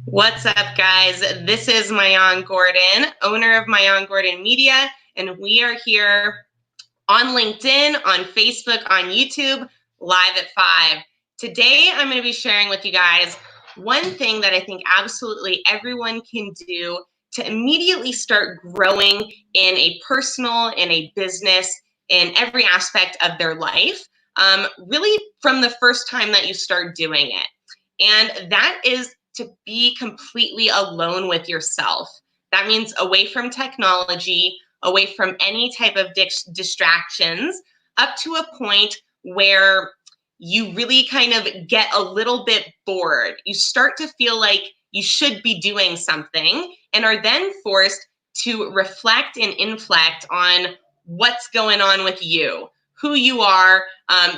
What's up, guys? This is Mayan Gordon, owner of Mayan Gordon Media, and we are here on LinkedIn, on Facebook, on YouTube, live at 5. Today, I'm going to be sharing with you guys one thing that I think absolutely everyone can do to immediately start growing in a personal, in a business, in every aspect of their life, really from the first time that you start doing it. And that is to be completely alone with yourself. That means away from technology, away from any type of distractions, up to a point where you really kind of get a little bit bored. You start to feel like you should be doing something and are then forced to reflect and inflect on what's going on with you, who you are.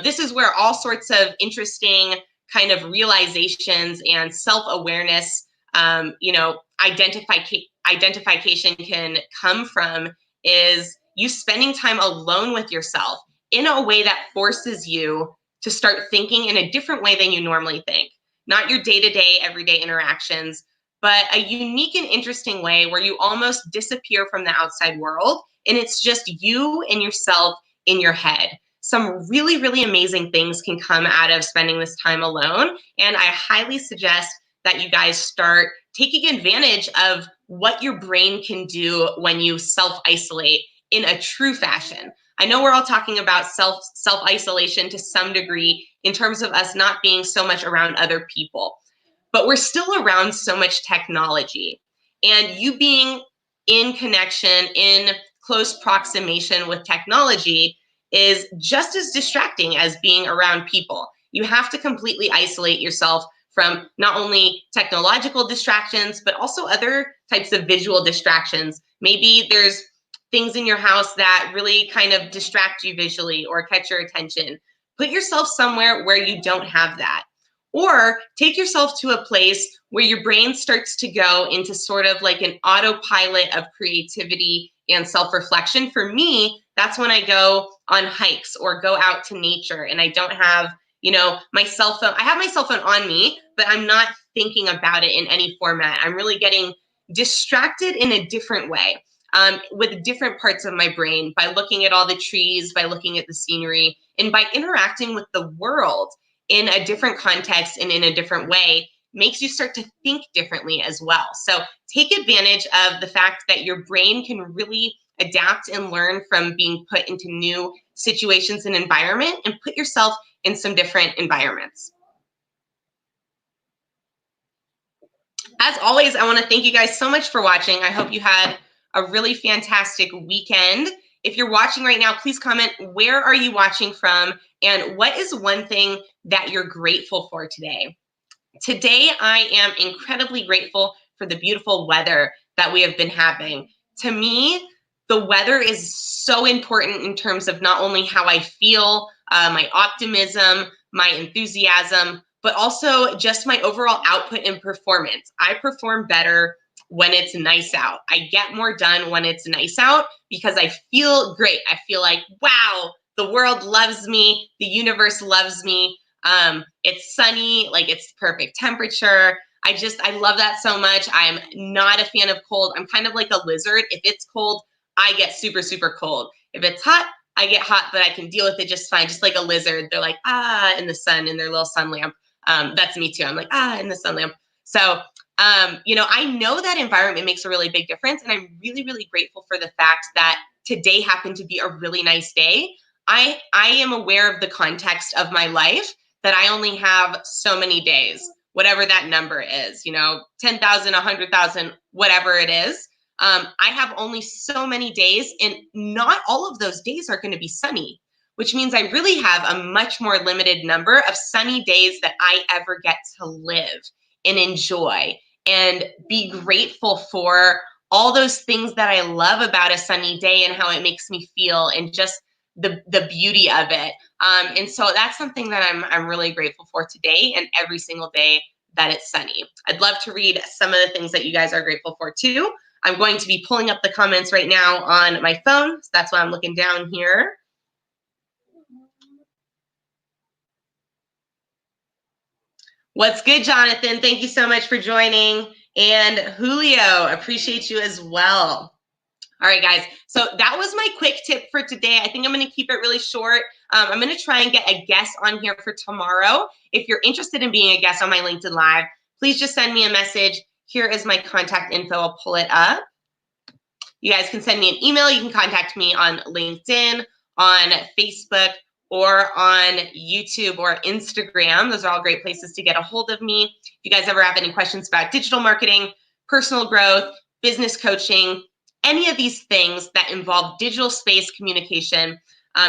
This is where all sorts of interesting kind of realizations and self-awareness, identification can come from, is you spending time alone with yourself in a way that forces you to start thinking in a different way than you normally think. Not your day-to-day, everyday interactions, but a unique and interesting way where you almost disappear from the outside world and it's just you and yourself in your head. Some really, really amazing things can come out of spending this time alone. And I highly suggest that you guys start taking advantage of what your brain can do when you self-isolate in a true fashion. I know we're all talking about self-isolation to some degree in terms of us not being so much around other people, but we're still around so much technology. And you being in connection, in close proximation with technology is just as distracting as being around people. You have to completely isolate yourself from not only technological distractions, but also other types of visual distractions. Maybe there's things in your house that really kind of distract you visually or catch your attention. Put yourself somewhere where you don't have that. Or take yourself to a place where your brain starts to go into sort of like an autopilot of creativity and self-reflection. For me, that's when I go on hikes or go out to nature and I don't have, my cell phone. I have my cell phone on me, but I'm not thinking about it in any format. I'm really getting distracted in a different way, with different parts of my brain, by looking at all the trees, by looking at the scenery, and by interacting with the world in a different context and in a different way. Makes you start to think differently as well. So take advantage of the fact that your brain can really adapt and learn from being put into new situations and environment, and put yourself in some different environments. As always, I want to thank you guys so much for watching. I hope you had a really fantastic weekend. If you're watching right now, please comment, where are you watching from? And what is one thing that you're grateful for today? Today, I am incredibly grateful for the beautiful weather that we have been having. To me, the weather is so important in terms of not only how I feel, my optimism, my enthusiasm, but also just my overall output and performance. I perform better when it's nice out. I get more done when it's nice out because I feel great. I feel like, wow, the world loves me, the universe loves me. It's sunny, like it's perfect temperature. I love that so much. I'm not a fan of cold. I'm kind of like a lizard. If it's cold, I get super, super cold. If it's hot, I get hot, but I can deal with it just fine. Just like a lizard. They're like, ah, in the sun, in their little sun lamp. That's me too. I'm like, ah, in the sun lamp. So, I know that environment makes a really big difference. And I'm really, really grateful for the fact that today happened to be a really nice day. I am aware of the context of my life, that I only have so many days, whatever that number is, 10,000, 100,000, whatever it is. I have only so many days, and not all of those days are going to be sunny, which means I really have a much more limited number of sunny days that I ever get to live and enjoy and be grateful for all those things that I love about a sunny day and how it makes me feel, and just the beauty of it. And so that's something that I'm really grateful for today and every single day that it's sunny. I'd love to read some of the things that you guys are grateful for too. I'm going to be pulling up the comments right now on my phone. So that's why I'm looking down here. What's good, Jonathan? Thank you so much for joining. And Julio, appreciate you as well. All right, guys. So that was my quick tip for today. I think I'm going to keep it really short. I'm going to try and get a guest on here for tomorrow. If you're interested in being a guest on my LinkedIn Live, please just send me a message. Here is my contact info. I'll pull it up. You guys can send me an email. You can contact me on LinkedIn, on Facebook, or on YouTube or Instagram. Those are all great places to get a hold of me. If you guys ever have any questions about digital marketing, personal growth, business coaching, any of these things that involve digital space communication,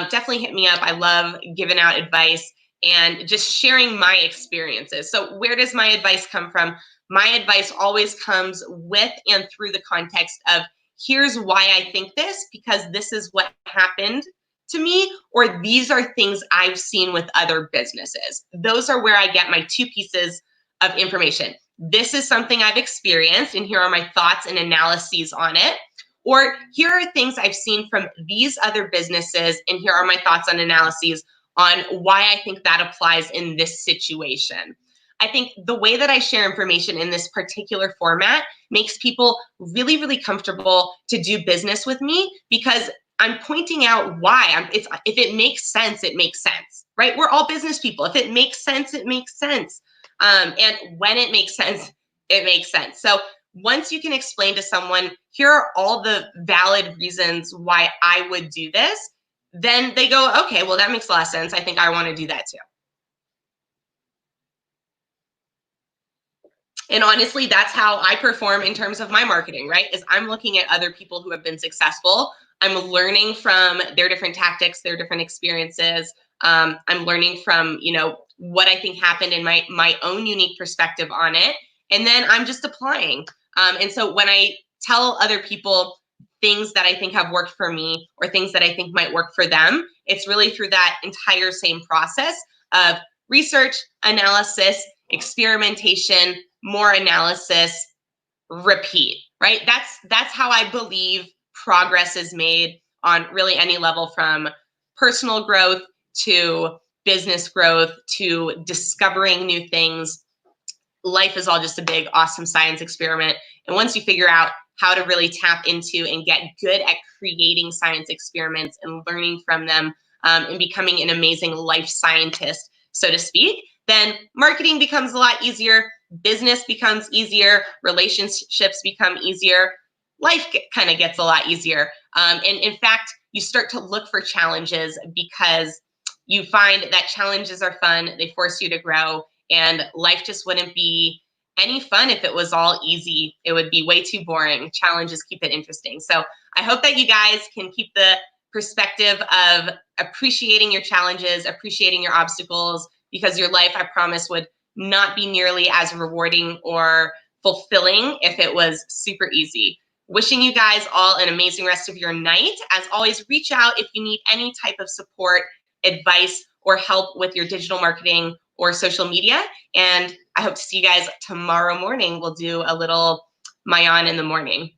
definitely hit me up. I love giving out advice and just sharing my experiences. So where does my advice come from? My advice always comes with and through the context of, here's why I think this, because this is what happened to me, or these are things I've seen with other businesses. Those are where I get my two pieces of information. This is something I've experienced, and here are my thoughts and analyses on it. Or here are things I've seen from these other businesses, and here are my thoughts and analyses on why I think that applies in this situation. I think the way that I share information in this particular format makes people really, really comfortable to do business with me, because I'm pointing out why. If it makes sense, it makes sense, right? We're all business people. If it makes sense, it makes sense. And when it makes sense, it makes sense. So once you can explain to someone, here are all the valid reasons why I would do this, then they go, okay, well, that makes a lot of sense. I think I want to do that too. And honestly, that's how I perform in terms of my marketing, right? Is I'm looking at other people who have been successful. I'm learning from their different tactics, their different experiences. I'm learning from, what I think happened in my own unique perspective on it. And then I'm just applying. And so when I tell other people things that I think have worked for me or things that I think might work for them, it's really through that entire same process of research, analysis, experimentation, more analysis, repeat, right? That's how I believe progress is made on really any level, from personal growth to business growth to discovering new things. Life is all just a big, awesome science experiment. And once you figure out how to really tap into and get good at creating science experiments and learning from them, and becoming an amazing life scientist, so to speak, then marketing becomes a lot easier, business becomes easier, relationships become easier, life kind of gets a lot easier. And in fact, you start to look for challenges because you find that challenges are fun, they force you to grow, and life just wouldn't be any fun if it was all easy. It would be way too boring. Challenges keep it interesting. So I hope that you guys can keep the perspective of appreciating your challenges, appreciating your obstacles, because your life, I promise, would not be nearly as rewarding or fulfilling if it was super easy. Wishing you guys all an amazing rest of your night. As always, reach out if you need any type of support, advice, or help with your digital marketing or social media. And I hope to see you guys tomorrow morning. We'll do a little Mayan in the morning.